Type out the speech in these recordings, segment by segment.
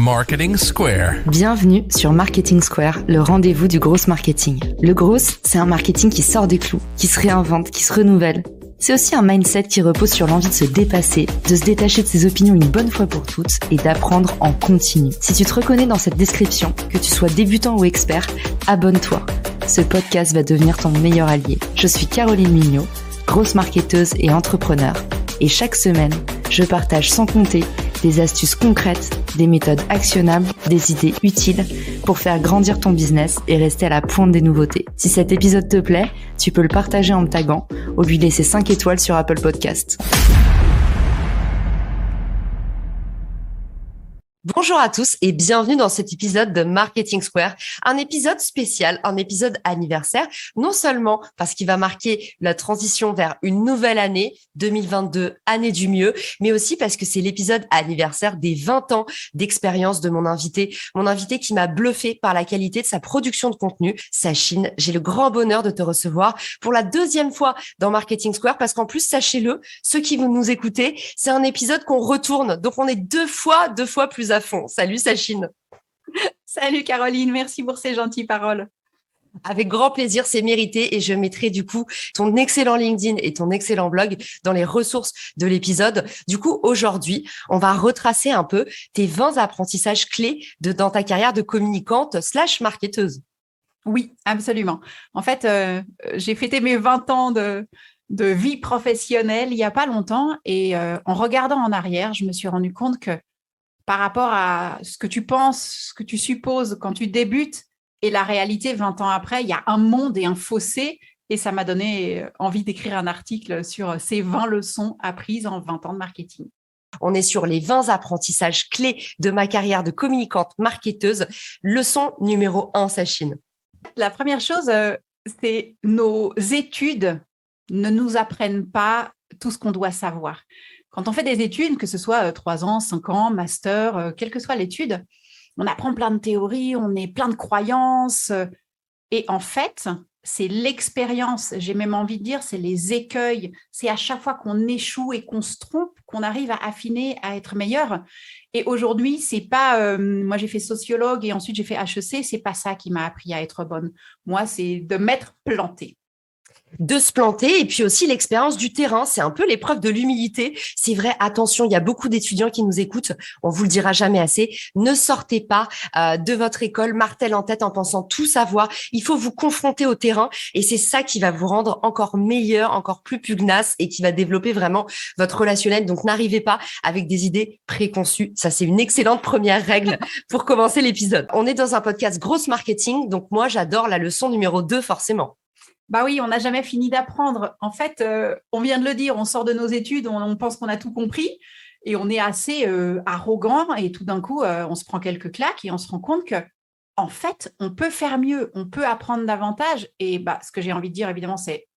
Marketing Square. Bienvenue sur Marketing Square, le rendez-vous du gros marketing. Le gros, c'est un marketing qui sort des clous, qui se réinvente, qui se renouvelle. C'est aussi un mindset qui repose sur l'envie de se dépasser, de se détacher de ses opinions une bonne fois pour toutes et d'apprendre en continu. Si tu te reconnais dans cette description, que tu sois débutant ou expert, abonne-toi. Ce podcast va devenir ton meilleur allié. Je suis Caroline Mignot, grosse marketeuse et entrepreneur. Et chaque semaine, je partage sans compter des astuces concrètes, des méthodes actionnables, des idées utiles pour faire grandir ton business et rester à la pointe des nouveautés. Si cet épisode te plaît, tu peux le partager en me taguant ou lui laisser 5 étoiles sur Apple Podcast. Bonjour à tous et bienvenue dans cet épisode de Marketing Square, un épisode spécial, un épisode anniversaire, non seulement parce qu'il va marquer la transition vers une nouvelle année, 2022, année du mieux, mais aussi parce que c'est l'épisode anniversaire des 20 ans d'expérience de mon invité qui m'a bluffé par la qualité de sa production de contenu, Sachine. J'ai le grand bonheur de te recevoir pour la deuxième fois dans Marketing Square parce qu'en plus, sachez-le, ceux qui vous nous écoutez, c'est un épisode qu'on retourne, donc on est deux fois plus à fond. Salut Sachine. Salut Caroline, merci pour ces gentilles paroles. Avec grand plaisir, c'est mérité et je mettrai du coup ton excellent LinkedIn et ton excellent blog dans les ressources de l'épisode. Du coup, aujourd'hui, on va retracer un peu tes 20 apprentissages clés dans ta carrière de communicante / marketeuse. Oui, absolument. En fait, j'ai fêté mes 20 ans de vie professionnelle il n'y a pas longtemps et en regardant en arrière, je me suis rendu compte que par rapport à ce que tu penses, ce que tu supposes quand tu débutes et la réalité 20 ans après, il y a un monde et un fossé et ça m'a donné envie d'écrire un article sur ces 20 leçons apprises en 20 ans de marketing. On est sur les 20 apprentissages clés de ma carrière de communicante marketeuse. Leçon numéro 1, Sachine. La première chose, c'est nos études ne nous apprennent pas tout ce qu'on doit savoir. Quand on fait des études, que ce soit 3 ans, 5 ans, master, quelle que soit l'étude, on apprend plein de théories, on est plein de croyances. Et en fait, c'est l'expérience, j'ai même envie de dire, c'est les écueils. C'est à chaque fois qu'on échoue et qu'on se trompe qu'on arrive à affiner, à être meilleur. Et aujourd'hui, c'est pas... moi, j'ai fait sociologue et ensuite j'ai fait HEC. C'est pas ça qui m'a appris à être bonne. Moi, c'est de m'être plantée. De se planter et puis aussi l'expérience du terrain. C'est un peu l'épreuve de l'humilité. C'est vrai, attention, il y a beaucoup d'étudiants qui nous écoutent. On vous le dira jamais assez. Ne sortez pas de votre école martel en tête en pensant tout savoir. Il faut vous confronter au terrain et c'est ça qui va vous rendre encore meilleur, encore plus pugnace et qui va développer vraiment votre relationnel. Donc, n'arrivez pas avec des idées préconçues. Ça, c'est une excellente première règle pour commencer l'épisode. On est dans un podcast grosse marketing. Donc, moi, j'adore la leçon numéro 2, forcément. Bah oui, on n'a jamais fini d'apprendre. En fait, on vient de le dire, on sort de nos études, on pense qu'on a tout compris et on est assez arrogant et tout d'un coup, on se prend quelques claques et on se rend compte que, en fait, on peut faire mieux, on peut apprendre davantage. Et bah, ce que j'ai envie de dire, évidemment, c'est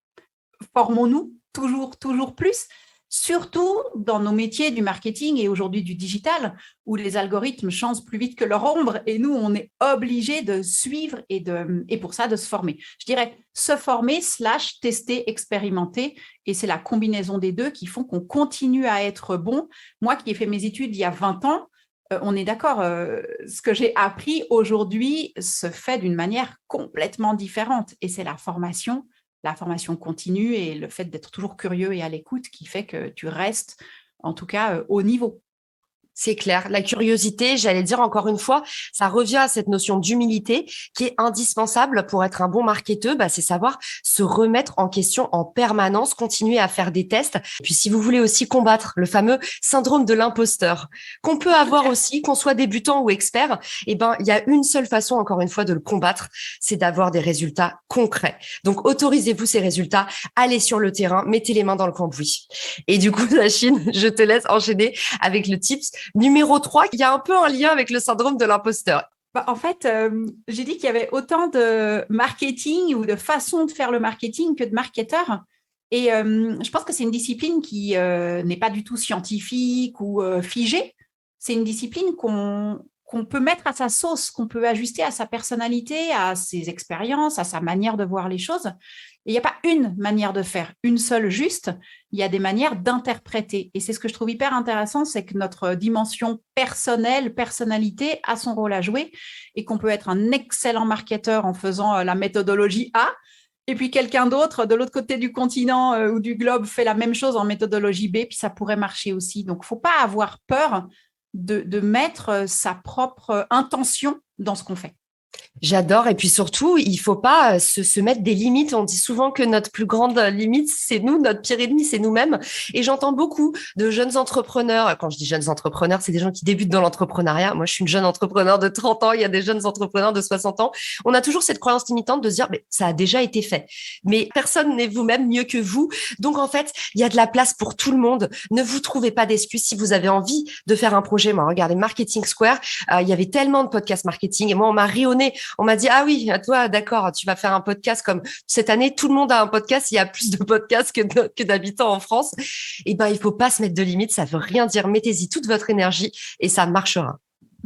formons-nous toujours plus. Surtout dans nos métiers du marketing et aujourd'hui du digital, où les algorithmes changent plus vite que leur ombre et nous, on est obligés de suivre et pour ça, de se former. Je dirais se former / tester, expérimenter et c'est la combinaison des deux qui font qu'on continue à être bon. Moi qui ai fait mes études il y a 20 ans, on est d'accord, ce que j'ai appris aujourd'hui se fait d'une manière complètement différente et c'est la formation continue et le fait d'être toujours curieux et à l'écoute qui fait que tu restes, en tout cas, au niveau. C'est clair. La curiosité, j'allais dire encore une fois, ça revient à cette notion d'humilité qui est indispensable pour être un bon marketeur. C'est savoir se remettre en question en permanence, continuer à faire des tests. Et puis, si vous voulez aussi combattre le fameux syndrome de l'imposteur qu'on peut avoir aussi, qu'on soit débutant ou expert, il y a une seule façon, encore une fois, de le combattre, c'est d'avoir des résultats concrets. Donc, autorisez-vous ces résultats, allez sur le terrain, mettez les mains dans le cambouis. Et du coup, Sachine, je te laisse enchaîner avec le tips numéro 3, il y a un peu un lien avec le syndrome de l'imposteur. En fait, j'ai dit qu'il y avait autant de marketing ou de façons de faire le marketing que de marketeurs. Et je pense que c'est une discipline qui n'est pas du tout scientifique ou figée. C'est une discipline qu'on qu'on peut mettre à sa sauce, qu'on peut ajuster à sa personnalité, à ses expériences, à sa manière de voir les choses. Et il n'y a pas une manière de faire, une seule juste, il y a des manières d'interpréter. Et c'est ce que je trouve hyper intéressant, c'est que notre dimension personnelle, personnalité a son rôle à jouer et qu'on peut être un excellent marketeur en faisant la méthodologie A, et puis quelqu'un d'autre de l'autre côté du continent ou du globe fait la même chose en méthodologie B, puis ça pourrait marcher aussi. Donc, il ne faut pas avoir peur de mettre sa propre intention dans ce qu'on fait. J'adore. Et puis surtout, il faut pas se mettre des limites. On dit souvent que notre plus grande limite, c'est nous, notre pire ennemi, c'est nous-mêmes. Et j'entends beaucoup de jeunes entrepreneurs. Quand je dis jeunes entrepreneurs, c'est des gens qui débutent dans l'entrepreneuriat. Moi, je suis une jeune entrepreneur de 30 ans. Il y a des jeunes entrepreneurs de 60 ans. On a toujours cette croyance limitante de se dire, mais ça a déjà été fait. Mais personne n'est vous-même mieux que vous. Donc, en fait, il y a de la place pour tout le monde. Ne vous trouvez pas d'excuses si vous avez envie de faire un projet. Moi, regardez Marketing Square. Il y avait tellement de podcasts marketing et moi, on m'a rayonné. On m'a dit, ah oui, toi, d'accord, tu vas faire un podcast comme cette année, tout le monde a un podcast, il y a plus de podcasts que d'habitants en France. Eh ben, il faut pas se mettre de limites, ça veut rien dire. Mettez-y toute votre énergie et ça marchera.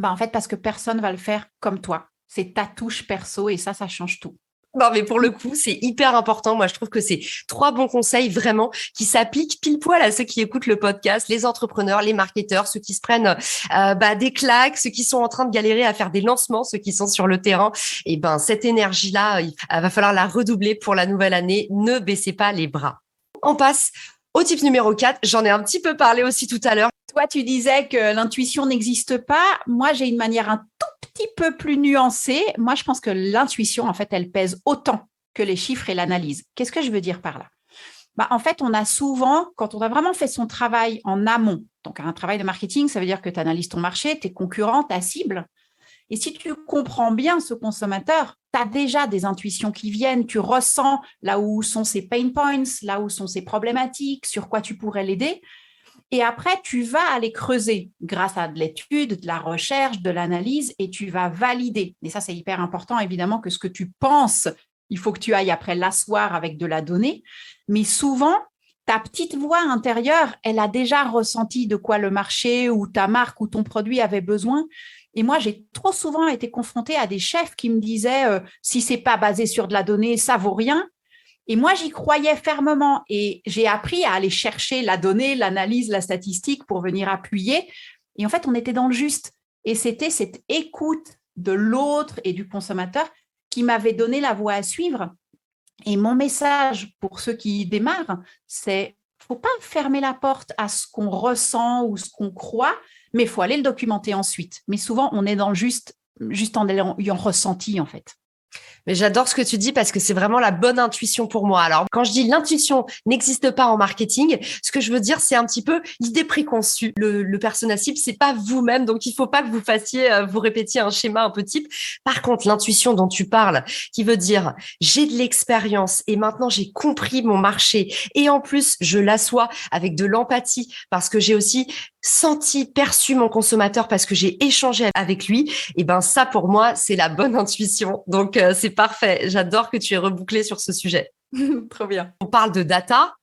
En fait, parce que personne va le faire comme toi. C'est ta touche perso et ça change tout. Non, mais pour le coup, c'est hyper important. Moi, je trouve que c'est 3 bons conseils vraiment qui s'appliquent pile poil à ceux qui écoutent le podcast, les entrepreneurs, les marketeurs, ceux qui se prennent des claques, ceux qui sont en train de galérer à faire des lancements, ceux qui sont sur le terrain. Et ben, cette énergie-là, il va falloir la redoubler pour la nouvelle année. Ne baissez pas les bras. On passe au type numéro 4. J'en ai un petit peu parlé aussi tout à l'heure. Toi, tu disais que l'intuition n'existe pas. Moi, j'ai une manière un tout petit peu plus nuancée. Moi, je pense que l'intuition, en fait, elle pèse autant que les chiffres et l'analyse. Qu'est-ce que je veux dire par là ? En fait, on a souvent, quand on a vraiment fait son travail en amont, donc un travail de marketing, ça veut dire que tu analyses ton marché, tes concurrents, ta cible. Et si tu comprends bien ce consommateur, tu as déjà des intuitions qui viennent, tu ressens là où sont ses pain points, là où sont ses problématiques, sur quoi tu pourrais l'aider. Et après, tu vas aller creuser grâce à de l'étude, de la recherche, de l'analyse, et tu vas valider. Et ça, c'est hyper important, évidemment, que ce que tu penses, il faut que tu ailles après l'asseoir avec de la donnée. Mais souvent, ta petite voix intérieure, elle a déjà ressenti de quoi le marché ou ta marque ou ton produit avait besoin. Et moi, j'ai trop souvent été confrontée à des chefs qui me disaient si c'est pas basé sur de la donnée, ça vaut rien. Et moi, j'y croyais fermement et j'ai appris à aller chercher la donnée, l'analyse, la statistique pour venir appuyer. Et en fait, on était dans le juste. Et c'était cette écoute de l'autre et du consommateur qui m'avait donné la voie à suivre. Et mon message pour ceux qui démarrent, c'est faut pas fermer la porte à ce qu'on ressent ou ce qu'on croit, mais il faut aller le documenter ensuite. Mais souvent, on est dans le juste en ayant ressenti, en fait. Mais j'adore ce que tu dis parce que c'est vraiment la bonne intuition pour moi. Alors, quand je dis l'intuition n'existe pas en marketing, ce que je veux dire, c'est un petit peu l'idée préconçue. Le persona cible, c'est pas vous-même, donc il faut pas que vous vous répétiez un schéma un peu type. Par contre, l'intuition dont tu parles, qui veut dire j'ai de l'expérience et maintenant j'ai compris mon marché et en plus je l'assois avec de l'empathie parce que j'ai aussi perçu mon consommateur parce que j'ai échangé avec lui. Et ben ça pour moi c'est la bonne intuition. Donc c'est parfait. J'adore que tu aies rebouclé sur ce sujet. Trop bien. On parle de data.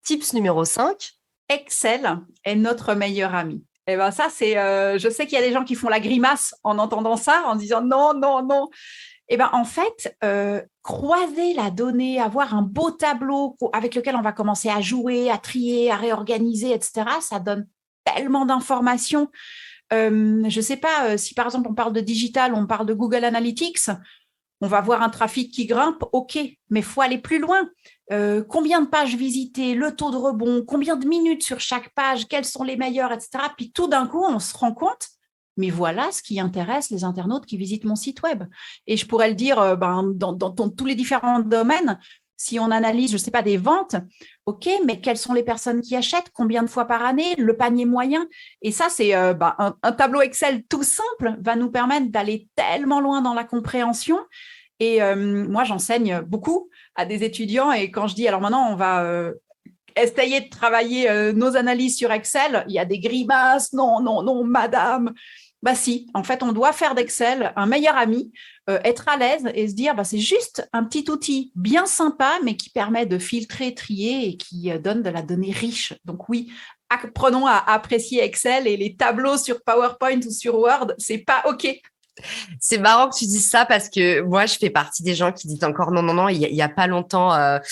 Tips numéro 5. Excel est notre meilleur ami. Et ben ça, c'est. Je sais qu'il y a des gens qui font la grimace en entendant ça, en disant non, non, non. Et ben en fait, croiser la donnée, avoir un beau tableau avec lequel on va commencer à jouer, à trier, à réorganiser, etc. Ça donne tellement d'informations. Je ne sais pas si par exemple on parle de digital, on parle de Google Analytics. On va voir un trafic qui grimpe, ok, mais il faut aller plus loin. Combien de pages visitées, le taux de rebond, combien de minutes sur chaque page, quelles sont les meilleures, etc. Puis tout d'un coup, on se rend compte, mais voilà ce qui intéresse les internautes qui visitent mon site web. Et je pourrais le dire dans tous les différents domaines. Si on analyse, je ne sais pas, des ventes, ok, mais quelles sont les personnes qui achètent, combien de fois par année, le panier moyen. Et ça, c'est un tableau Excel tout simple va nous permettre d'aller tellement loin dans la compréhension. Et moi, j'enseigne beaucoup à des étudiants. Et quand je dis, alors maintenant, on va essayer de travailler nos analyses sur Excel, il y a des grimaces, non, non, non, madame. Bah si, en fait, on doit faire d'Excel un meilleur ami, être à l'aise et se dire, c'est juste un petit outil bien sympa, mais qui permet de filtrer, trier et qui donne de la donnée riche. Donc oui, apprenons à apprécier Excel et les tableaux sur PowerPoint ou sur Word, c'est pas OK. C'est marrant que tu dises ça parce que moi, je fais partie des gens qui disent encore non, non, non. Il y a pas longtemps,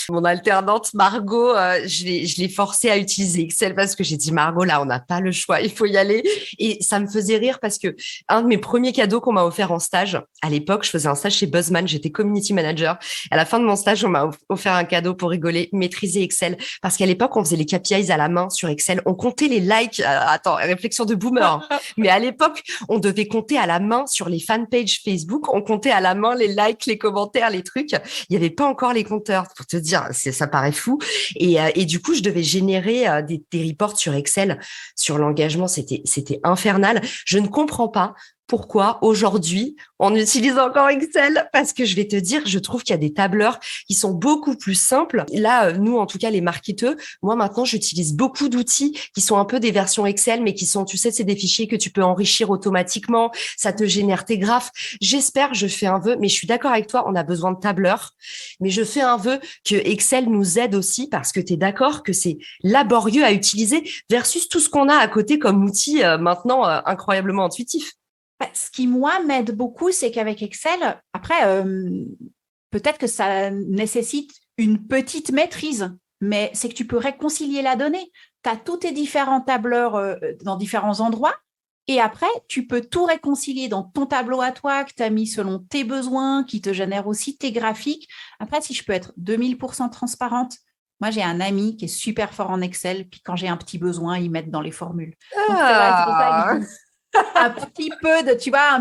mon alternante Margot, je l'ai forcée à utiliser Excel parce que j'ai dit Margot, là, on n'a pas le choix, il faut y aller. Et ça me faisait rire parce que un de mes premiers cadeaux qu'on m'a offert en stage, à l'époque, je faisais un stage chez Buzzman, j'étais community manager. À la fin de mon stage, on m'a offert un cadeau pour rigoler, maîtriser Excel. Parce qu'à l'époque, on faisait les KPIs à la main sur Excel. On comptait les likes. Attends, réflexion de boomer. Mais à l'époque, on devait compter à la main sur les fanpages Facebook, on comptait à la main les likes, les commentaires, les trucs. Il n'y avait pas encore les compteurs, pour te dire, ça paraît fou. Et du coup, je devais générer des reports sur Excel, sur l'engagement. C'était infernal. Je ne comprends pas pourquoi aujourd'hui on utilise encore Excel, parce que je vais te dire, je trouve qu'il y a des tableurs qui sont beaucoup plus simples. Là, nous, en tout cas, les marketeurs, moi maintenant, j'utilise beaucoup d'outils qui sont un peu des versions Excel, mais qui sont, tu sais, c'est des fichiers que tu peux enrichir automatiquement. Ça te génère tes graphes. J'espère, je fais un vœu, mais je suis d'accord avec toi, on a besoin de tableurs. Mais je fais un vœu que Excel nous aide aussi, parce que tu es d'accord que c'est laborieux à utiliser versus tout ce qu'on a à côté comme outil maintenant incroyablement intuitif. Ce qui, moi, m'aide beaucoup, c'est qu'avec Excel, après, peut-être que ça nécessite une petite maîtrise, mais c'est que tu peux réconcilier la donnée. Tu as tous tes différents tableurs dans différents endroits, et après, tu peux tout réconcilier dans ton tableau à toi que tu as mis selon tes besoins, qui te génère aussi tes graphiques. Après, si je peux être 2000% transparente, moi, j'ai un ami qui est super fort en Excel, puis quand j'ai un petit besoin, il m'aide dans les formules. Donc, c'est pour ça que un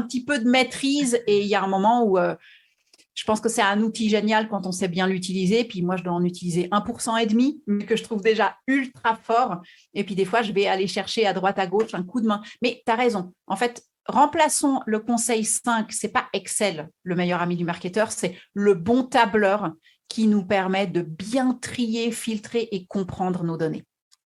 petit peu de maîtrise, et il y a un moment où je pense que c'est un outil génial quand on sait bien l'utiliser. Puis moi, je dois en utiliser 1% et demi, mais que je trouve déjà ultra fort. Et puis des fois, je vais aller chercher à droite, à gauche un coup de main. Mais tu as raison. En fait, remplaçons le conseil 5. C'est pas Excel, le meilleur ami du marketeur, c'est le bon tableur qui nous permet de bien trier, filtrer et comprendre nos données.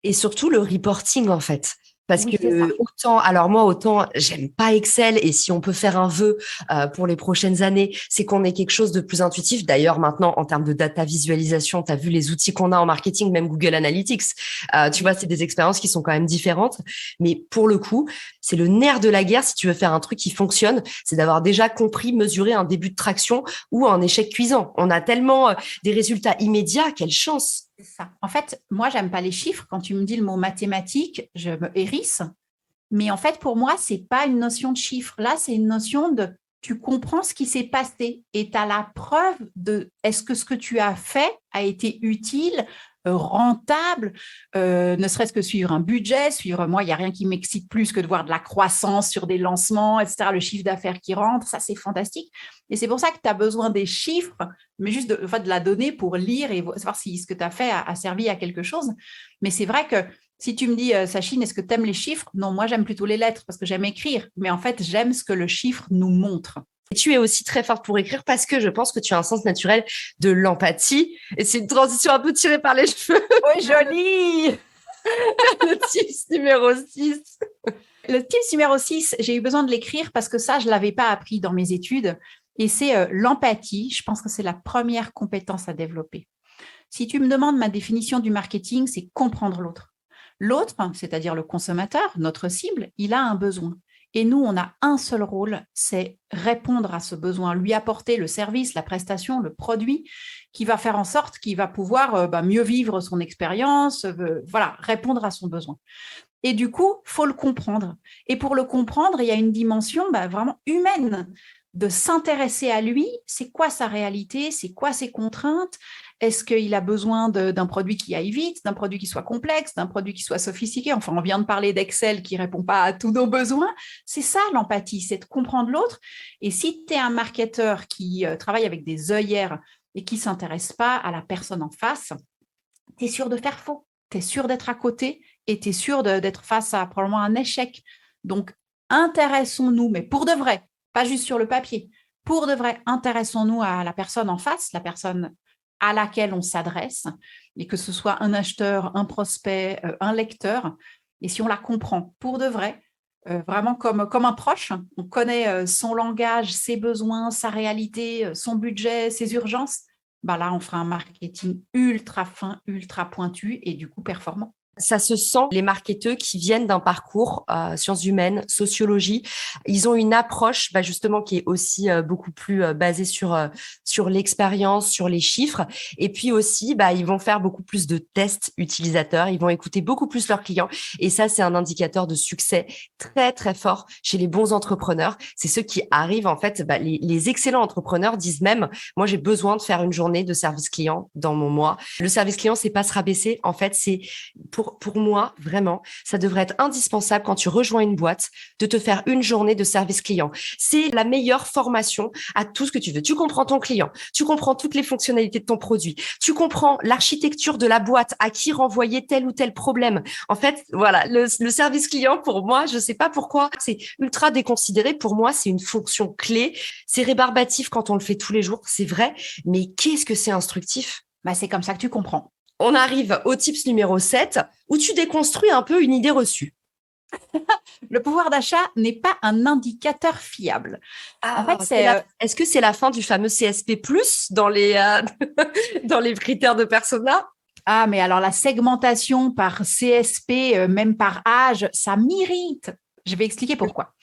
Et surtout le reporting, en fait. Parce que autant j'aime pas Excel, et si on peut faire un vœu pour les prochaines années, c'est qu'on ait quelque chose de plus intuitif. D'ailleurs, maintenant, en termes de data visualisation, tu as vu les outils qu'on a en marketing, même Google Analytics. Tu vois, c'est des expériences qui sont quand même différentes. Mais pour le coup, c'est le nerf de la guerre si tu veux faire un truc qui fonctionne, c'est d'avoir déjà compris, mesurer un début de traction ou un échec cuisant. On a tellement des résultats immédiats, quelle chance! C'est ça. En fait, moi, j'aime pas les chiffres. Quand tu me dis le mot mathématique, je me hérisse. Mais en fait, pour moi, c'est pas une notion de chiffre. Là, c'est une notion de tu comprends ce qui s'est passé et tu as la preuve de est-ce que ce que tu as fait a été utile, rentable, ne serait-ce que suivre un budget, moi, il n'y a rien qui m'excite plus que de voir de la croissance sur des lancements, etc., le chiffre d'affaires qui rentre, ça c'est fantastique. Et c'est pour ça que tu as besoin des chiffres, mais juste de la donnée pour lire et savoir si ce que tu as fait a servi à quelque chose. Mais c'est vrai que si tu me dis, Sachine, est-ce que tu aimes les chiffres? Non, moi j'aime plutôt les lettres parce que j'aime écrire, mais en fait j'aime ce que le chiffre nous montre. Et tu es aussi très forte pour écrire parce que je pense que tu as un sens naturel de l'empathie. Et c'est une transition un peu tirée par les cheveux. Oui, joli. Le tips numéro 6. Le tips numéro 6, j'ai eu besoin de l'écrire parce que ça, je ne l'avais pas appris dans mes études. Et c'est l'empathie. Je pense que c'est la première compétence à développer. Si tu me demandes ma définition du marketing, c'est comprendre l'autre. L'autre, c'est-à-dire le consommateur, notre cible, il a un besoin. Et nous, on a un seul rôle, c'est répondre à ce besoin, lui apporter le service, la prestation, le produit qui va faire en sorte qu'il va pouvoir mieux vivre son expérience, répondre à son besoin. Et du coup, il faut le comprendre. Et pour le comprendre, il y a une dimension vraiment humaine de s'intéresser à lui. C'est quoi sa réalité? C'est quoi ses contraintes? Est-ce qu'il a besoin d'un produit qui aille vite, d'un produit qui soit complexe, d'un produit qui soit sophistiqué? Enfin, on vient de parler d'Excel qui ne répond pas à tous nos besoins. C'est ça l'empathie, c'est de comprendre l'autre. Et si tu es un marketeur qui travaille avec des œillères et qui ne s'intéresse pas à la personne en face, tu es sûr de faire faux, tu es sûr d'être à côté et tu es sûr d'être face à probablement un échec. Donc, intéressons-nous, mais pour de vrai, pas juste sur le papier. Pour de vrai, intéressons-nous à la personne en face, la personne à laquelle on s'adresse, et que ce soit un acheteur, un prospect, un lecteur. Et si on la comprend pour de vrai, vraiment comme un proche, on connaît son langage, ses besoins, sa réalité, son budget, ses urgences, là, on fera un marketing ultra fin, ultra pointu et du coup performant. Ça se sent, les marketeurs qui viennent d'un parcours sciences humaines, sociologie, ils ont une approche justement qui est aussi beaucoup plus basée sur l'expérience, sur les chiffres. Et puis aussi, ils vont faire beaucoup plus de tests utilisateurs, ils vont écouter beaucoup plus leurs clients. Et ça, c'est un indicateur de succès très, très fort chez les bons entrepreneurs. C'est ceux qui arrivent, en fait, les excellents entrepreneurs disent même, moi, j'ai besoin de faire une journée de service client dans mon mois. Le service client, c'est pas se rabaisser. En fait, c'est pour moi, vraiment, ça devrait être indispensable quand tu rejoins une boîte de te faire une journée de service client. C'est la meilleure formation à tout ce que tu veux. Tu comprends ton client, tu comprends toutes les fonctionnalités de ton produit, tu comprends l'architecture de la boîte, à qui renvoyer tel ou tel problème. En fait, voilà, le service client, pour moi, je sais pas pourquoi, c'est ultra déconsidéré. Pour moi, c'est une fonction clé. C'est rébarbatif quand on le fait tous les jours, c'est vrai, mais qu'est-ce que c'est instructif? C'est comme ça que tu comprends. On arrive au tips numéro 7, où tu déconstruis un peu une idée reçue. Le pouvoir d'achat n'est pas un indicateur fiable. En fait, est-ce que c'est la fin du fameux CSP+, dans les critères de persona? Mais alors la segmentation par CSP, même par âge, ça m'irrite. Je vais expliquer pourquoi.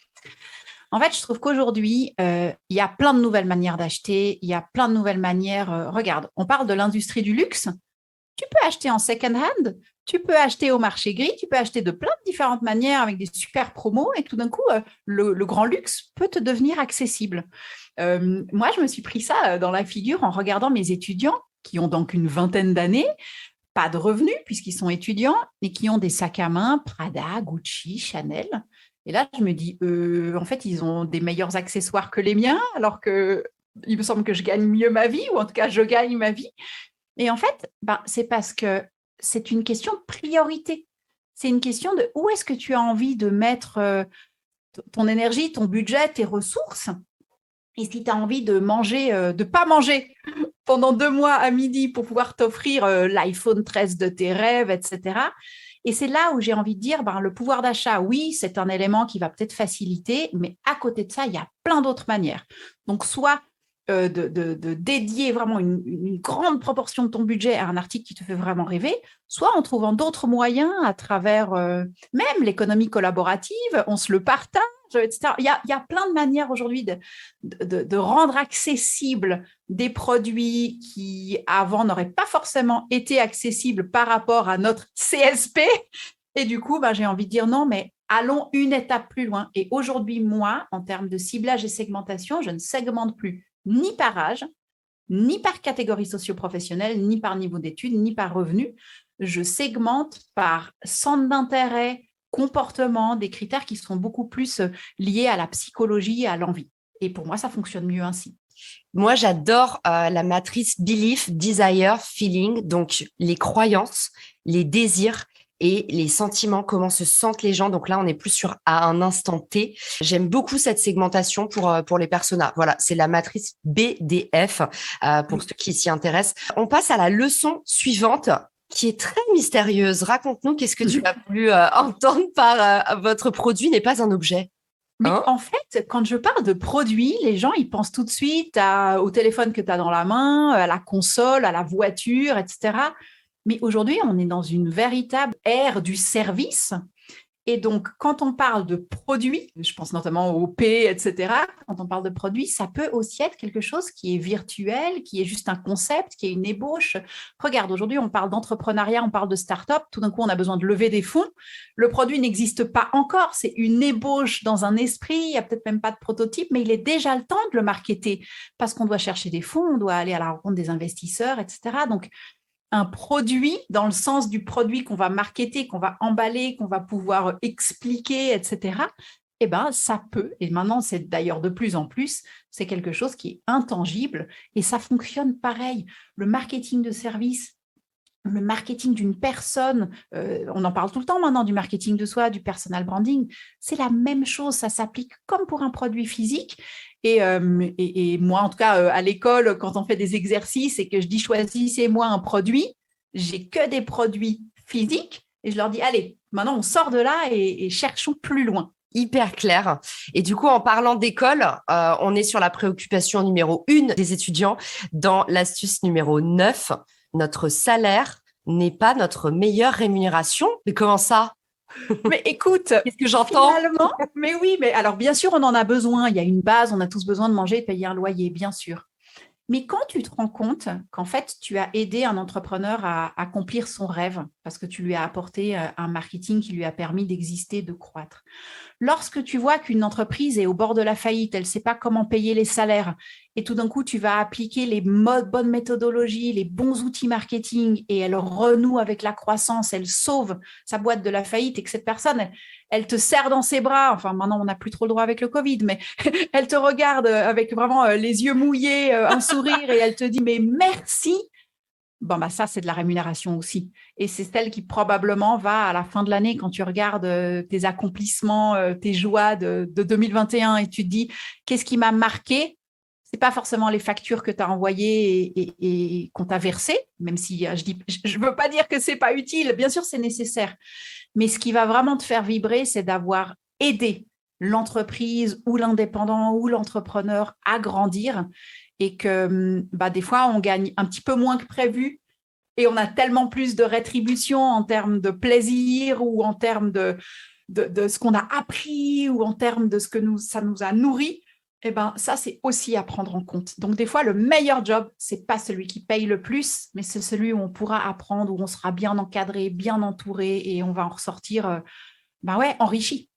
En fait, je trouve qu'aujourd'hui, il y a plein de nouvelles manières d'acheter, il y a plein de nouvelles manières. Regarde, on parle de l'industrie du luxe. Tu peux acheter en second-hand, tu peux acheter au marché gris, tu peux acheter de plein de différentes manières avec des super promos et tout d'un coup, le grand luxe peut te devenir accessible. Moi, je me suis pris ça dans la figure en regardant mes étudiants qui ont donc une vingtaine d'années, pas de revenus puisqu'ils sont étudiants et qui ont des sacs à main Prada, Gucci, Chanel. Et là, je me dis, en fait, ils ont des meilleurs accessoires que les miens alors qu'il me semble que je gagne mieux ma vie ou en tout cas, je gagne ma vie. Et en fait, c'est parce que c'est une question de priorité. C'est une question de où est-ce que tu as envie de mettre ton énergie, ton budget, tes ressources. Et si tu as envie de manger, de pas manger pendant 2 mois à midi pour pouvoir t'offrir l'iPhone 13 de tes rêves, etc. Et c'est là où j'ai envie de dire, le pouvoir d'achat, oui, c'est un élément qui va peut-être faciliter, mais à côté de ça, il y a plein d'autres manières. Donc, soit de dédier vraiment une grande proportion de ton budget à un article qui te fait vraiment rêver, soit en trouvant d'autres moyens à travers même l'économie collaborative, on se le partage, etc. Il y a plein de manières aujourd'hui de rendre accessibles des produits qui avant n'auraient pas forcément été accessibles par rapport à notre CSP. Et du coup, j'ai envie de dire non, mais allons une étape plus loin. Et aujourd'hui, moi, en termes de ciblage et segmentation, je ne segmente plus ni par âge, ni par catégorie socio-professionnelle, ni par niveau d'études, ni par revenu. Je segmente par centre d'intérêt, comportement, des critères qui sont beaucoup plus liés à la psychologie et à l'envie. Et pour moi, ça fonctionne mieux ainsi. Moi, j'adore la matrice Belief, Desire, Feeling, donc les croyances, les désirs et les sentiments, comment se sentent les gens. Donc là, on est plus à un instant T. J'aime beaucoup cette segmentation pour les personas. Voilà, c'est la matrice BDF pour ceux qui s'y intéressent. On passe à la leçon suivante qui est très mystérieuse. Raconte-nous, qu'est-ce que tu as voulu entendre par votre produit n'est pas un objet? Mais en fait, quand je parle de produit, les gens, ils pensent tout de suite au téléphone que tu as dans la main, à la console, à la voiture, etc. Mais aujourd'hui, on est dans une véritable ère du service. Et donc, quand on parle de produits, je pense notamment au P, etc., quand on parle de produits, ça peut aussi être quelque chose qui est virtuel, qui est juste un concept, qui est une ébauche. Regarde, aujourd'hui, on parle d'entrepreneuriat, on parle de start-up. Tout d'un coup, on a besoin de lever des fonds. Le produit n'existe pas encore. C'est une ébauche dans un esprit. Il n'y a peut-être même pas de prototype, mais il est déjà le temps de le marketer parce qu'on doit chercher des fonds, on doit aller à la rencontre des investisseurs, etc. Donc, un produit, dans le sens du produit qu'on va marketer, qu'on va emballer, qu'on va pouvoir expliquer, etc., ça peut, et maintenant c'est d'ailleurs de plus en plus, c'est quelque chose qui est intangible et ça fonctionne pareil. Le marketing de service, le marketing d'une personne, on en parle tout le temps maintenant du marketing de soi, du personal branding, c'est la même chose, ça s'applique comme pour un produit physique. Et moi, en tout cas, à l'école, quand on fait des exercices et que je dis choisissez-moi un produit, j'ai que des produits physiques et je leur dis allez, maintenant on sort de là et cherchons plus loin. Hyper clair. Et du coup, en parlant d'école, on est sur la préoccupation numéro 1 des étudiants dans l'astuce numéro 9, notre salaire n'est pas notre meilleure rémunération. Mais comment ça? Mais écoute, qu'est-ce que j'entends? Finalement, mais oui, mais alors bien sûr, on en a besoin. Il y a une base, on a tous besoin de manger et de payer un loyer, bien sûr. Mais quand tu te rends compte qu'en fait, tu as aidé un entrepreneur à accomplir son rêve parce que tu lui as apporté un marketing qui lui a permis d'exister, de croître. Lorsque tu vois qu'une entreprise est au bord de la faillite, elle ne sait pas comment payer les salaires et tout d'un coup, tu vas appliquer les bonnes méthodologies, les bons outils marketing et elle renoue avec la croissance, elle sauve sa boîte de la faillite et que cette personne, elle te serre dans ses bras. Enfin, maintenant, on n'a plus trop le droit avec le Covid, mais elle te regarde avec vraiment les yeux mouillés, un sourire et elle te dit « mais merci ». Bon, bah ça, c'est de la rémunération aussi. Et c'est celle qui probablement va à la fin de l'année, quand tu regardes tes accomplissements, tes joies de 2021 et tu te dis, qu'est-ce qui m'a marqué? C'est pas forcément les factures que tu as envoyées et qu'on t'a versées, même si je veux pas dire que c'est pas utile. Bien sûr, c'est nécessaire. Mais ce qui va vraiment te faire vibrer, c'est d'avoir aidé l'entreprise ou l'indépendant ou l'entrepreneur à grandir et que des fois, on gagne un petit peu moins que prévu et on a tellement plus de rétribution en termes de plaisir ou en termes de ce qu'on a appris ou en termes de ce que ça nous a nourri. Eh ben, ça, c'est aussi à prendre en compte. Donc, des fois, le meilleur job, c'est pas celui qui paye le plus, mais c'est celui où on pourra apprendre, où on sera bien encadré, bien entouré et on va en ressortir enrichi.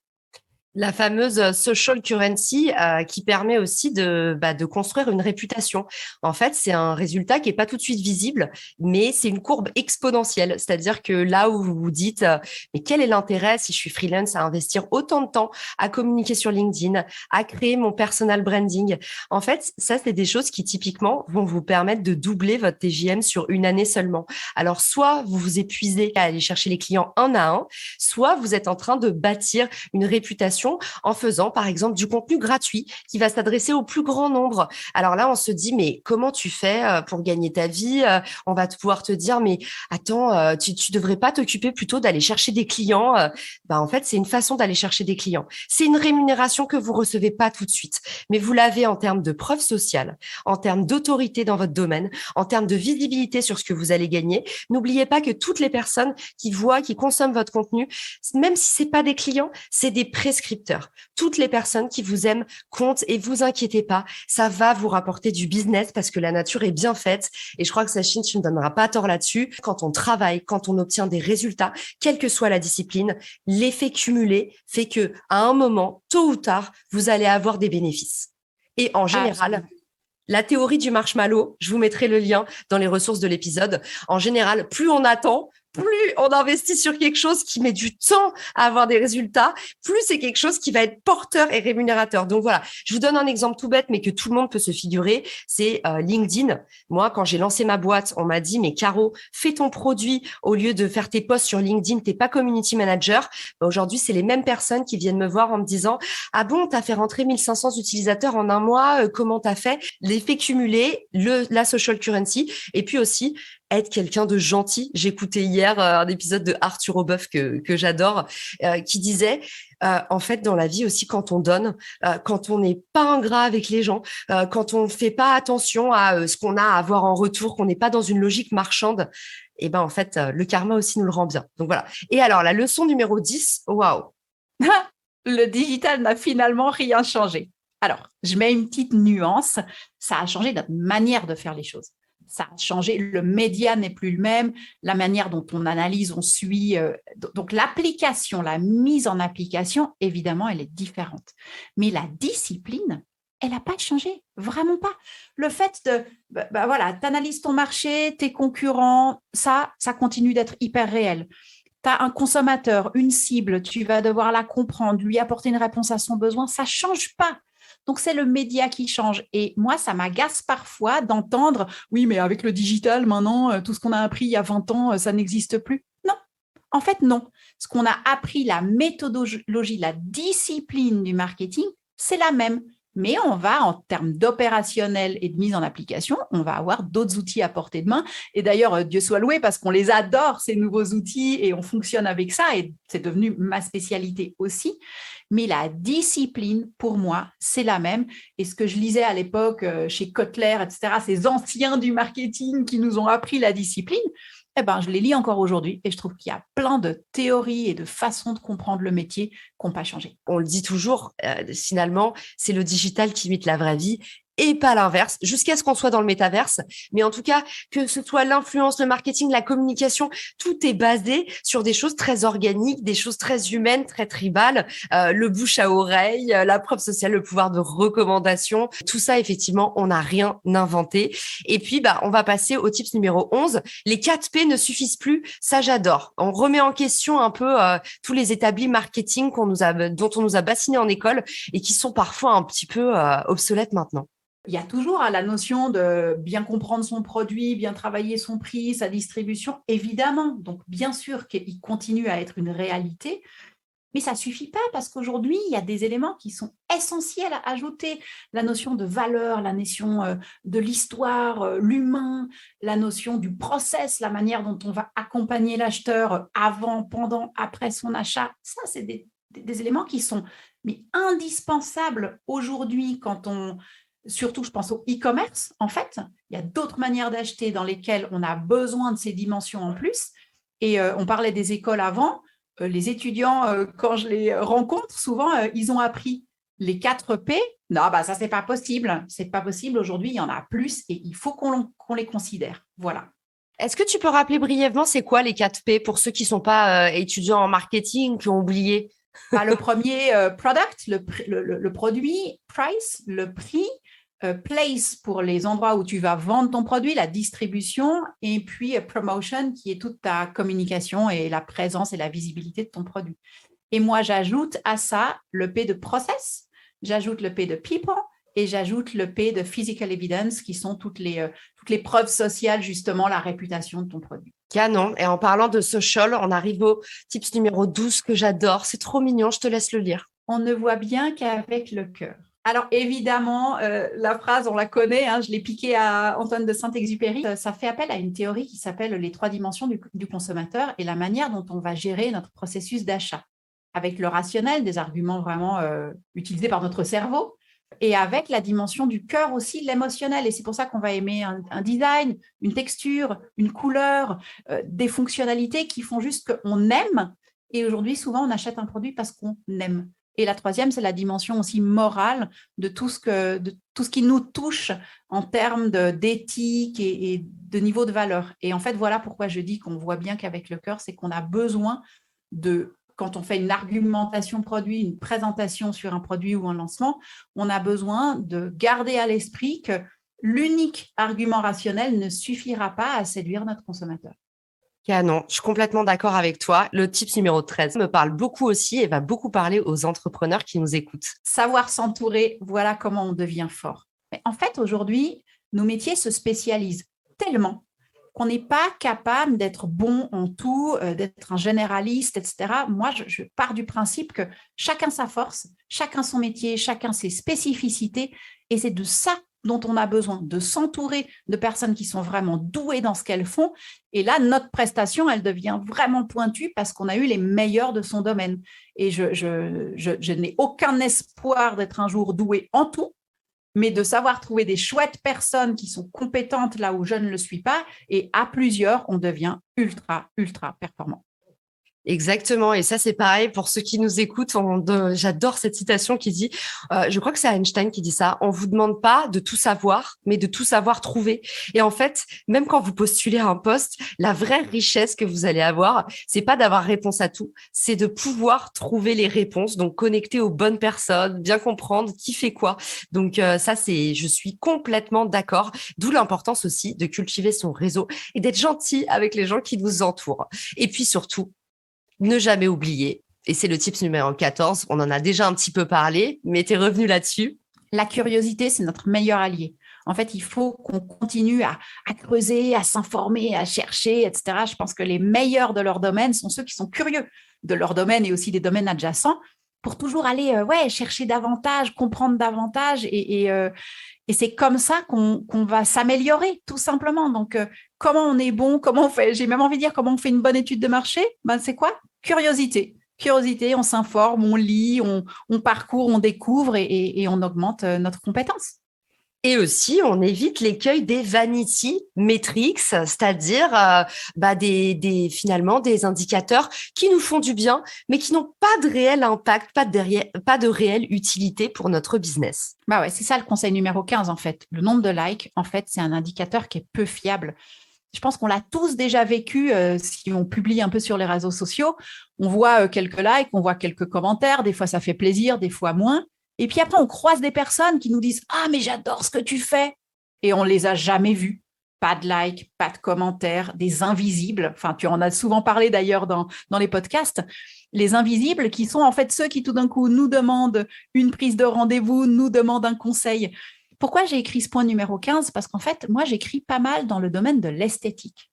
La fameuse social currency qui permet aussi de construire une réputation. En fait, c'est un résultat qui est pas tout de suite visible, mais c'est une courbe exponentielle. C'est-à-dire que là où vous vous dites, mais quel est l'intérêt si je suis freelance à investir autant de temps à communiquer sur LinkedIn, à créer mon personal branding? En fait, ça, c'est des choses qui typiquement vont vous permettre de doubler votre TJM sur une année seulement. Alors, soit vous vous épuisez à aller chercher les clients un à un, soit vous êtes en train de bâtir une réputation en faisant, par exemple, du contenu gratuit qui va s'adresser au plus grand nombre. Alors là, on se dit, mais comment tu fais pour gagner ta vie? On va pouvoir te dire, mais attends, tu devrais pas t'occuper plutôt d'aller chercher des clients. En fait, c'est une façon d'aller chercher des clients. C'est une rémunération que vous recevez pas tout de suite, mais vous l'avez en termes de preuve sociale, en termes d'autorité dans votre domaine, en termes de visibilité sur ce que vous allez gagner. N'oubliez pas que toutes les personnes qui voient, qui consomment votre contenu, même si c'est pas des clients, c'est des prescripteurs. Toutes les personnes qui vous aiment comptent et vous inquiétez pas, ça va vous rapporter du business parce que la nature est bien faite et je crois que Sachine, tu ne donneras pas tort là-dessus. Quand on travaille, quand on obtient des résultats, quelle que soit la discipline, l'effet cumulé fait que à un moment, tôt ou tard, vous allez avoir des bénéfices. Et en général, la théorie du marshmallow, je vous mettrai le lien dans les ressources de l'épisode. En général, plus on attend, plus on investit sur quelque chose qui met du temps à avoir des résultats, plus c'est quelque chose qui va être porteur et rémunérateur. Donc voilà, je vous donne un exemple tout bête, mais que tout le monde peut se figurer, c'est LinkedIn. Moi, quand j'ai lancé ma boîte, on m'a dit, mais Caro, fais ton produit au lieu de faire tes posts sur LinkedIn, t'es pas community manager. Aujourd'hui, c'est les mêmes personnes qui viennent me voir en me disant, ah bon, t'as fait rentrer 1500 utilisateurs en un mois, comment t'as fait? L'effet cumulé, la social currency, et puis aussi, être quelqu'un de gentil. J'écoutais hier un épisode de Arthur Aubeuf que j'adore, qui disait en fait dans la vie aussi quand on donne, quand on n'est pas ingrat avec les gens, quand on fait pas attention à ce qu'on a à avoir en retour, qu'on n'est pas dans une logique marchande, et ben en fait le karma aussi nous le rend bien. Donc voilà. Et alors la leçon numéro 10, waouh. Le digital n'a finalement rien changé. Alors, je mets une petite nuance, ça a changé notre manière de faire les choses. Ça a changé, le média n'est plus le même, la manière dont on analyse, on suit. Donc, l'application, la mise en application, évidemment, elle est différente. Mais la discipline, elle n'a pas changé, vraiment pas. Le fait de, tu analyses ton marché, tes concurrents, ça continue d'être hyper réel. Tu as un consommateur, une cible, tu vas devoir la comprendre, lui apporter une réponse à son besoin, ça ne change pas. Donc, c'est le média qui change. Et moi, ça m'agace parfois d'entendre « Oui, mais avec le digital, maintenant, tout ce qu'on a appris il y a 20 ans, ça n'existe plus. » Non, en fait, non. Ce qu'on a appris, la méthodologie, la discipline du marketing, c'est la même. Mais on va, en termes d'opérationnel et de mise en application, on va avoir d'autres outils à portée de main. Et d'ailleurs, Dieu soit loué, parce qu'on les adore, ces nouveaux outils, et on fonctionne avec ça. Et c'est devenu ma spécialité aussi. Mais la discipline, pour moi, c'est la même. Et ce que je lisais à l'époque chez Kotler, etc., ces anciens du marketing qui nous ont appris la discipline, eh ben, je les lis encore aujourd'hui et je trouve qu'il y a plein de théories et de façons de comprendre le métier qui n'ont pas changé. On le dit toujours, finalement, c'est le digital qui imite la vraie vie et pas l'inverse, jusqu'à ce qu'on soit dans le métaverse. Mais en tout cas, que ce soit l'influence, le marketing, la communication, tout est basé sur des choses très organiques, des choses très humaines, très tribales, le bouche à oreille, la preuve sociale, le pouvoir de recommandation. Tout ça, effectivement, on n'a rien inventé. Et puis, on va passer au tips numéro 11. Les 4 P ne suffisent plus. Ça, j'adore. On remet en question un peu tous les établis marketing dont on nous a bassiné en école et qui sont parfois un petit peu obsolètes maintenant. Il y a toujours la notion de bien comprendre son produit, bien travailler son prix, sa distribution, évidemment. Donc, bien sûr qu'il continue à être une réalité, mais ça ne suffit pas parce qu'aujourd'hui, il y a des éléments qui sont essentiels à ajouter. La notion de valeur, la notion de l'histoire, l'humain, la notion du process, la manière dont on va accompagner l'acheteur avant, pendant, après son achat. Ça, c'est des éléments qui sont indispensables aujourd'hui surtout, je pense au e-commerce, en fait. Il y a d'autres manières d'acheter dans lesquelles on a besoin de ces dimensions en plus. Et on parlait des écoles avant. Les étudiants, quand je les rencontre, souvent, ils ont appris les 4 P. Non, ça, c'est pas possible. C'est pas possible. Aujourd'hui, il y en a plus et il faut qu'on les considère. Voilà. Est-ce que tu peux rappeler brièvement, c'est quoi les 4 P pour ceux qui ne sont pas étudiants en marketing, qui ont oublié? Le premier, product, le produit, price, le prix, place pour les endroits où tu vas vendre ton produit, la distribution, et puis promotion qui est toute ta communication et la présence et la visibilité de ton produit. Et moi, j'ajoute à ça le P de process, j'ajoute le P de people et j'ajoute le P de physical evidence qui sont toutes les preuves sociales, justement, la réputation de ton produit. Canon. Et en parlant de social, on arrive au tips numéro 12 que j'adore. C'est trop mignon, je te laisse le lire. On ne voit bien qu'avec le cœur. Alors, évidemment, la phrase, on la connaît, je l'ai piquée à Antoine de Saint-Exupéry. Ça fait appel à une théorie qui s'appelle les 3 dimensions du consommateur et la manière dont on va gérer notre processus d'achat. Avec le rationnel, des arguments vraiment utilisés par notre cerveau, et avec la dimension du cœur aussi, l'émotionnel. Et c'est pour ça qu'on va aimer un design, une texture, une couleur, des fonctionnalités qui font juste qu'on aime. Et aujourd'hui, souvent, on achète un produit parce qu'on aime. Et la 3e, c'est la dimension aussi morale de tout ce qui nous touche en termes d'éthique et de niveau de valeur. Et en fait, voilà pourquoi je dis qu'on voit bien qu'avec le cœur, c'est qu'on a besoin quand on fait une argumentation produit, une présentation sur un produit ou un lancement, on a besoin de garder à l'esprit que l'unique argument rationnel ne suffira pas à séduire notre consommateur. Canon, je suis complètement d'accord avec toi. Le tips numéro 13 me parle beaucoup aussi et va beaucoup parler aux entrepreneurs qui nous écoutent. Savoir s'entourer, voilà comment on devient fort. Mais en fait, aujourd'hui, nos métiers se spécialisent tellement qu'on n'est pas capable d'être bon en tout, d'être un généraliste, etc. Moi, je pars du principe que chacun sa force, chacun son métier, chacun ses spécificités. Et c'est de ça dont on a besoin, de s'entourer de personnes qui sont vraiment douées dans ce qu'elles font. Et là, notre prestation, elle devient vraiment pointue parce qu'on a eu les meilleurs de son domaine. Et je n'ai aucun espoir d'être un jour douée en tout, mais de savoir trouver des chouettes personnes qui sont compétentes là où je ne le suis pas. Et à plusieurs, on devient ultra, ultra performant. Exactement. Et ça, c'est pareil pour ceux qui nous écoutent. J'adore cette citation qui dit, je crois que c'est Einstein qui dit ça, on vous demande pas de tout savoir, mais de tout savoir trouver. Et en fait, même quand vous postulez à un poste, la vraie richesse que vous allez avoir, c'est pas d'avoir réponse à tout, c'est de pouvoir trouver les réponses, donc connecter aux bonnes personnes, bien comprendre qui fait quoi. Donc ça, je suis complètement d'accord. D'où l'importance aussi de cultiver son réseau et d'être gentil avec les gens qui nous entourent. Et puis surtout, ne jamais oublier, et c'est le tips numéro 14, on en a déjà un petit peu parlé, mais tu es revenu là-dessus. La curiosité, c'est notre meilleur allié. En fait, il faut qu'on continue à creuser, à s'informer, à chercher, etc. Je pense que les meilleurs de leur domaine sont ceux qui sont curieux de leur domaine et aussi des domaines adjacents pour toujours aller chercher davantage, comprendre davantage et c'est comme ça qu'on va s'améliorer, tout simplement. Donc, comment on est bon, comment on fait, j'ai même envie de dire comment on fait une bonne étude de marché, c'est quoi ? Curiosité. Curiosité, on s'informe, on lit, on parcourt, on découvre et on augmente notre compétence. Et aussi, on évite l'écueil des vanity metrics, c'est-à-dire finalement des indicateurs qui nous font du bien, mais qui n'ont pas de réel impact, pas de réelle utilité pour notre business. Bah ouais, c'est ça le conseil numéro 15 en fait. Le nombre de likes, en fait, c'est un indicateur qui est peu fiable. Je pense qu'on l'a tous déjà vécu si on publie un peu sur les réseaux sociaux. On voit quelques likes, on voit quelques commentaires. Des fois, ça fait plaisir, des fois moins. Et puis après, on croise des personnes qui nous disent « Ah, mais j'adore ce que tu fais !» Et on ne les a jamais vus. Pas de likes, pas de commentaires, des invisibles. Enfin, tu en as souvent parlé d'ailleurs dans les podcasts. Les invisibles qui sont en fait ceux qui tout d'un coup nous demandent une prise de rendez-vous, nous demandent un conseil. Pourquoi j'ai écrit ce point numéro 15 ? Parce qu'en fait, moi, j'écris pas mal dans le domaine de l'esthétique.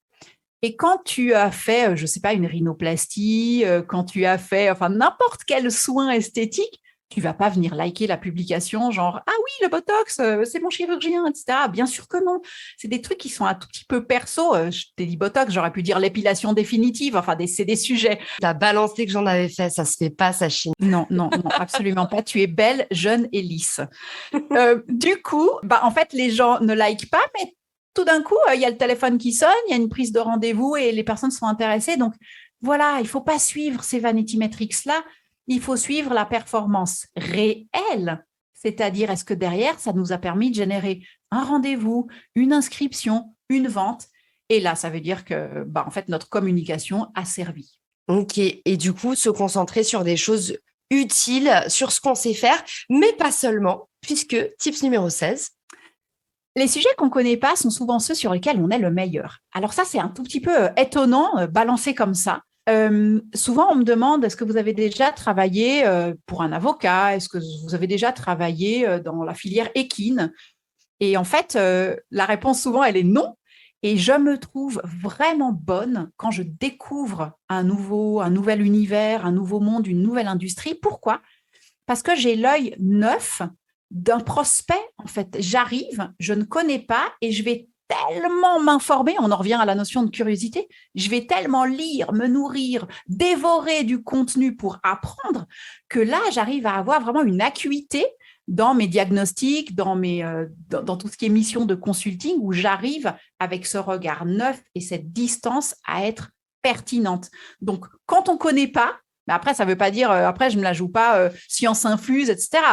Et quand tu as fait, je ne sais pas, une rhinoplastie, quand tu as fait n'importe quel soin esthétique, tu ne vas pas venir liker la publication genre « Ah oui, le Botox, c'est mon chirurgien, etc. » Bien sûr que non. C'est des trucs qui sont un tout petit peu perso. Je t'ai dit Botox, j'aurais pu dire l'épilation définitive. C'est des sujets. Tu as balancé que j'en avais fait, ça se fait pas, ça chine. Non, absolument pas. Tu es belle, jeune et lisse. Du coup, en fait, les gens ne likent pas, mais tout d'un coup, il y a le téléphone qui sonne, il y a une prise de rendez-vous et les personnes sont intéressées. Donc, voilà, il ne faut pas suivre ces vanity metrics-là. Il faut suivre la performance réelle, c'est-à-dire est-ce que derrière, ça nous a permis de générer un rendez-vous, une inscription, une vente. Et là, ça veut dire que en fait, notre communication a servi. Ok, et du coup, se concentrer sur des choses utiles, sur ce qu'on sait faire, mais pas seulement, puisque tips numéro 16. Les sujets qu'on ne connaît pas sont souvent ceux sur lesquels on est le meilleur. Alors ça, c'est un tout petit peu étonnant, balancé comme ça. Souvent, on me demande, est-ce que vous avez déjà travaillé pour un avocat ? Est-ce que vous avez déjà travaillé dans la filière équine ? Et en fait, la réponse souvent, elle est non. Et je me trouve vraiment bonne quand je découvre un nouvel univers, un nouveau monde, une nouvelle industrie. Pourquoi ? Parce que j'ai l'œil neuf d'un prospect. En fait, j'arrive, je ne connais pas et je vais tellement m'informer, on en revient à la notion de curiosité, je vais tellement lire, me nourrir, dévorer du contenu pour apprendre que là, j'arrive à avoir vraiment une acuité dans mes diagnostics, dans tout ce qui est mission de consulting, où j'arrive avec ce regard neuf et cette distance à être pertinente. Donc, quand on ne connaît pas, mais après, ça ne veut pas dire, après, je ne me la joue pas science infuse, etc.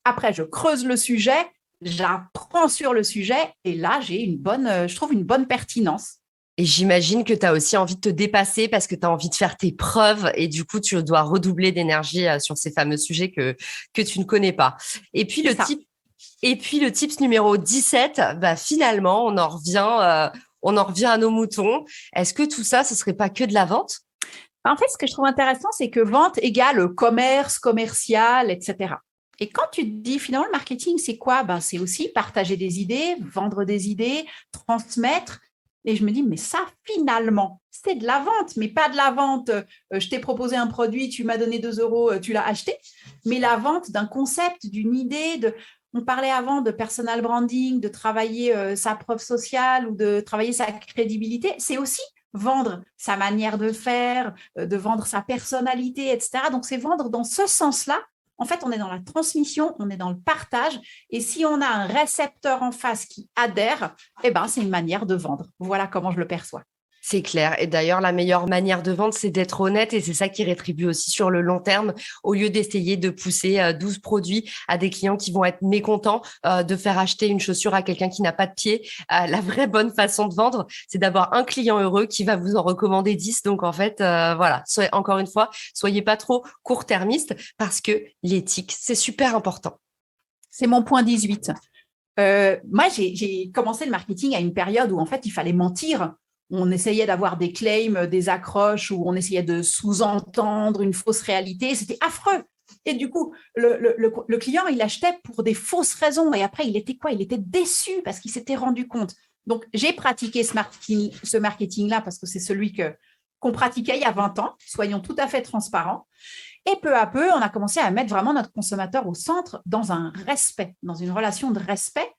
Après, je creuse le sujet, j'apprends sur le sujet et là, j'ai je trouve une bonne pertinence. Et j'imagine que tu as aussi envie de te dépasser parce que tu as envie de faire tes preuves et du coup, tu dois redoubler d'énergie sur ces fameux sujets que tu ne connais pas. Et puis, le tips numéro 17, finalement, on en revient à nos moutons. Est-ce que tout ça, ce serait pas que de la vente ? En fait, ce que je trouve intéressant, c'est que vente égale commerce, commercial, etc. Et quand tu te dis, finalement, le marketing, c'est quoi ? C'est aussi partager des idées, vendre des idées, transmettre. Et je me dis, mais ça, finalement, c'est de la vente, mais pas de la vente. Je t'ai proposé un produit, tu m'as donné 2 €, tu l'as acheté. Mais la vente d'un concept, d'une idée. On parlait avant de personal branding, de travailler sa preuve sociale ou de travailler sa crédibilité. C'est aussi vendre sa manière de faire, de vendre sa personnalité, etc. Donc, c'est vendre dans ce sens-là. En fait, on est dans la transmission, on est dans le partage. Et si on a un récepteur en face qui adhère, c'est une manière de vendre. Voilà comment je le perçois. C'est clair. Et d'ailleurs, la meilleure manière de vendre, c'est d'être honnête et c'est ça qui rétribue aussi sur le long terme au lieu d'essayer de pousser 12 produits à des clients qui vont être mécontents, de faire acheter une chaussure à quelqu'un qui n'a pas de pied. La vraie bonne façon de vendre, c'est d'avoir un client heureux qui va vous en recommander 10. Donc, en fait, voilà. Encore une fois, soyez pas trop court-termiste parce que l'éthique, c'est super important. C'est mon point 18. Moi, j'ai commencé le marketing à une période où, en fait, il fallait mentir. On essayait d'avoir des claims, des accroches, où on essayait de sous-entendre une fausse réalité. C'était affreux. Et du coup, le client, il achetait pour des fausses raisons. Et après, il était quoi ? Il était déçu parce qu'il s'était rendu compte. Donc, j'ai pratiqué ce marketing-là parce que c'est celui qu'on pratiquait il y a 20 ans. Soyons tout à fait transparents. Et peu à peu, on a commencé à mettre vraiment notre consommateur au centre dans un respect, dans une relation de respect.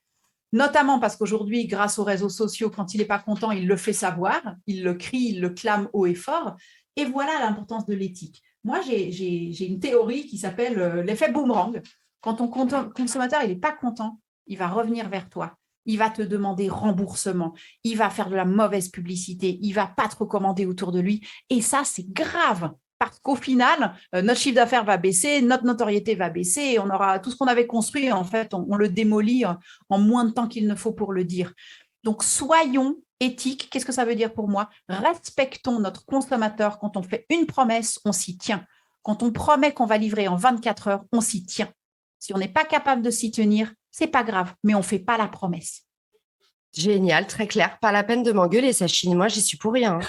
Notamment parce qu'aujourd'hui, grâce aux réseaux sociaux, quand il n'est pas content, il le fait savoir, il le crie, il le clame haut et fort. Et voilà l'importance de l'éthique. Moi, j'ai une théorie qui s'appelle l'effet boomerang. Quand ton consommateur n'est pas content, il va revenir vers toi. Il va te demander remboursement. Il va faire de la mauvaise publicité. Il ne va pas te recommander autour de lui. Et ça, c'est grave. Parce qu'au final, notre chiffre d'affaires va baisser, notre notoriété va baisser et on aura tout ce qu'on avait construit, en fait, on le démolit en moins de temps qu'il ne faut pour le dire. Donc, soyons éthiques. Qu'est-ce que ça veut dire pour moi? Respectons notre consommateur. Quand on fait une promesse, on s'y tient. Quand on promet qu'on va livrer en 24 heures, on s'y tient. Si on n'est pas capable de s'y tenir, c'est pas grave, mais on ne fait pas la promesse. Génial, très clair. Pas la peine de m'engueuler, Sachine. Moi, j'y suis pour rien.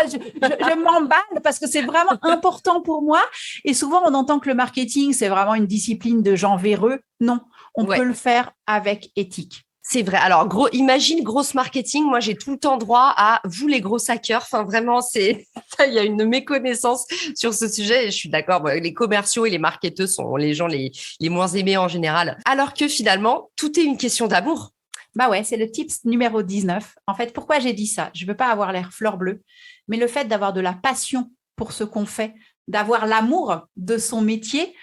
Je m'emballe parce que c'est vraiment important pour moi. Et souvent, on entend que le marketing, c'est vraiment une discipline de gens véreux. Non, on peut le faire avec éthique. C'est vrai. Alors, imagine grosse marketing. Moi, j'ai tout le temps droit à vous, les gros hackers. Enfin, vraiment, il y a une méconnaissance sur ce sujet. Et je suis d'accord. Les commerciaux et les marketeurs sont les gens les moins aimés en général. Alors que finalement, tout est une question d'amour. Bah ouais, c'est le tips numéro 19. En fait, pourquoi j'ai dit ça? Je veux pas avoir l'air fleur bleue, mais le fait d'avoir de la passion pour ce qu'on fait, d'avoir l'amour de son métier,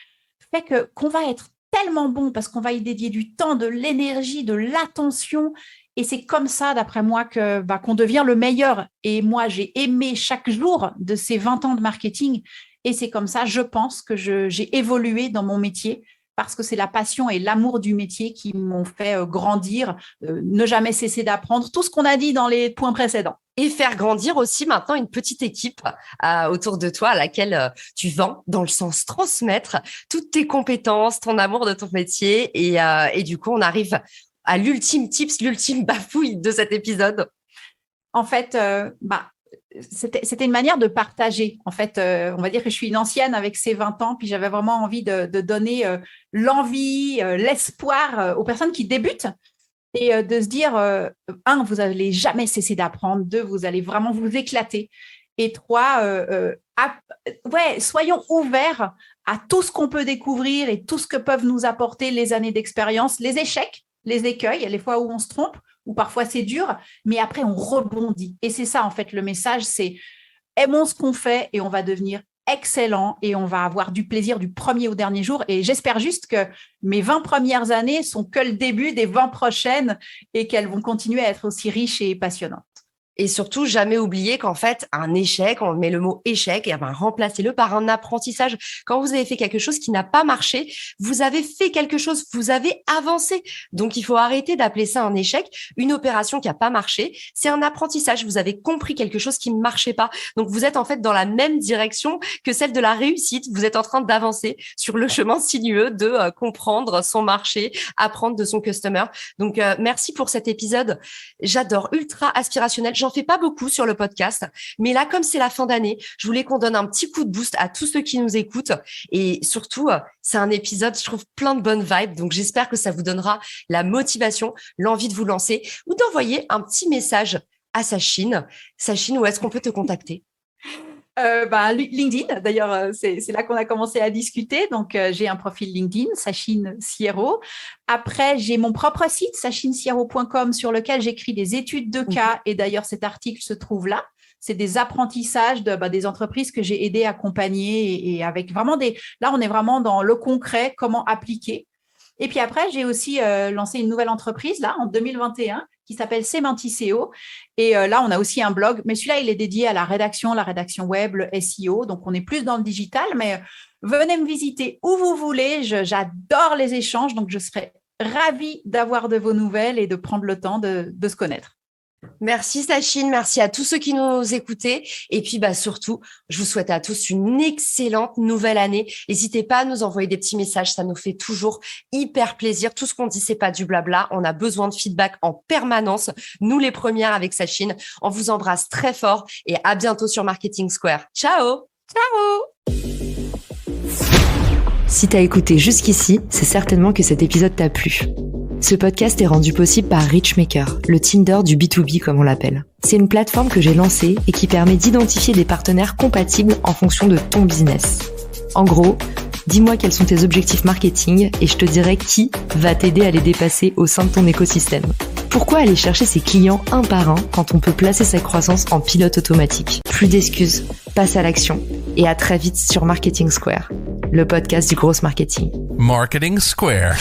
fait qu'on va être tellement bon parce qu'on va y dédier du temps, de l'énergie, de l'attention. Et c'est comme ça, d'après moi, qu'on devient le meilleur. Et moi, j'ai aimé chaque jour de ces 20 ans de marketing. Et c'est comme ça, je pense, que j'ai évolué dans mon métier parce que c'est la passion et l'amour du métier qui m'ont fait grandir, ne jamais cesser d'apprendre, tout ce qu'on a dit dans les points précédents. Et faire grandir aussi maintenant une petite équipe autour de toi à laquelle tu vends, dans le sens transmettre toutes tes compétences, ton amour de ton métier. Et du coup, on arrive à l'ultime tips, l'ultime bafouille de cet épisode. En fait, c'était une manière de partager. En fait, on va dire que je suis une ancienne avec ces 20 ans, puis j'avais vraiment envie de donner l'envie, l'espoir aux personnes qui débutent. Et de se dire, 1, vous n'allez jamais cesser d'apprendre. 2, vous allez vraiment vous éclater. Et 3, soyons ouverts à tout ce qu'on peut découvrir et tout ce que peuvent nous apporter les années d'expérience, les échecs, les écueils, les fois où on se trompe, où parfois c'est dur, mais après on rebondit. Et c'est ça, en fait, le message, c'est aimons ce qu'on fait et on va devenir excellent et on va avoir du plaisir du premier au dernier jour. Et j'espère juste que mes 20 premières années sont que le début des 20 prochaines et qu'elles vont continuer à être aussi riches et passionnantes. Et surtout, jamais oublier qu'en fait, un échec, on met le mot échec, et remplacez-le par un apprentissage. Quand vous avez fait quelque chose qui n'a pas marché, vous avez fait quelque chose, vous avez avancé. Donc, il faut arrêter d'appeler ça un échec. Une opération qui n'a pas marché, c'est un apprentissage. Vous avez compris quelque chose qui ne marchait pas. Donc, vous êtes en fait dans la même direction que celle de la réussite. Vous êtes en train d'avancer sur le chemin sinueux de comprendre son marché, apprendre de son customer. Donc, merci pour cet épisode. J'adore, ultra aspirationnel. J'en fais pas beaucoup sur le podcast, mais là, comme c'est la fin d'année, je voulais qu'on donne un petit coup de boost à tous ceux qui nous écoutent. Et surtout, c'est un épisode, je trouve, plein de bonnes vibes. Donc, j'espère que ça vous donnera la motivation, l'envie de vous lancer ou d'envoyer un petit message à Sachine. Sachine, où est-ce qu'on peut te contacter? LinkedIn, d'ailleurs, c'est là qu'on a commencé à discuter. Donc, j'ai un profil LinkedIn, Sachine Siero. Après, j'ai mon propre site, sachinesiero.com, sur lequel j'écris des études de cas. Et d'ailleurs, cet article se trouve là. C'est des apprentissages des entreprises que j'ai aidé à accompagner et avec vraiment là, on est vraiment dans le concret, comment appliquer. Et puis après, j'ai aussi lancé une nouvelle entreprise là en 2021 qui s'appelle Semanticeo. Et là, on a aussi un blog, mais celui-là, il est dédié à la rédaction web, le SEO. Donc, on est plus dans le digital, mais venez me visiter où vous voulez. J'adore les échanges, donc je serai ravie d'avoir de vos nouvelles et de prendre le temps de se connaître. Merci Sachine, merci à tous ceux qui nous écoutaient et puis surtout, je vous souhaite à tous une excellente nouvelle année. N'hésitez pas à nous envoyer des petits messages, ça nous fait toujours hyper plaisir. Tout ce qu'on dit, c'est pas du blabla, on a besoin de feedback en permanence. Nous les premières avec Sachine, on vous embrasse très fort et à bientôt sur Marketing Square. Ciao. Ciao. Si t'as écouté jusqu'ici, c'est certainement que cet épisode t'a plu. Ce podcast est rendu possible par Richmaker, le Tinder du B2B comme on l'appelle. C'est une plateforme que j'ai lancée et qui permet d'identifier des partenaires compatibles en fonction de ton business. En gros, dis-moi quels sont tes objectifs marketing et je te dirai qui va t'aider à les dépasser au sein de ton écosystème. Pourquoi aller chercher ses clients un par un quand on peut placer sa croissance en pilote automatique? Plus d'excuses, passe à l'action et à très vite sur Marketing Square, le podcast du gros marketing. Marketing Square.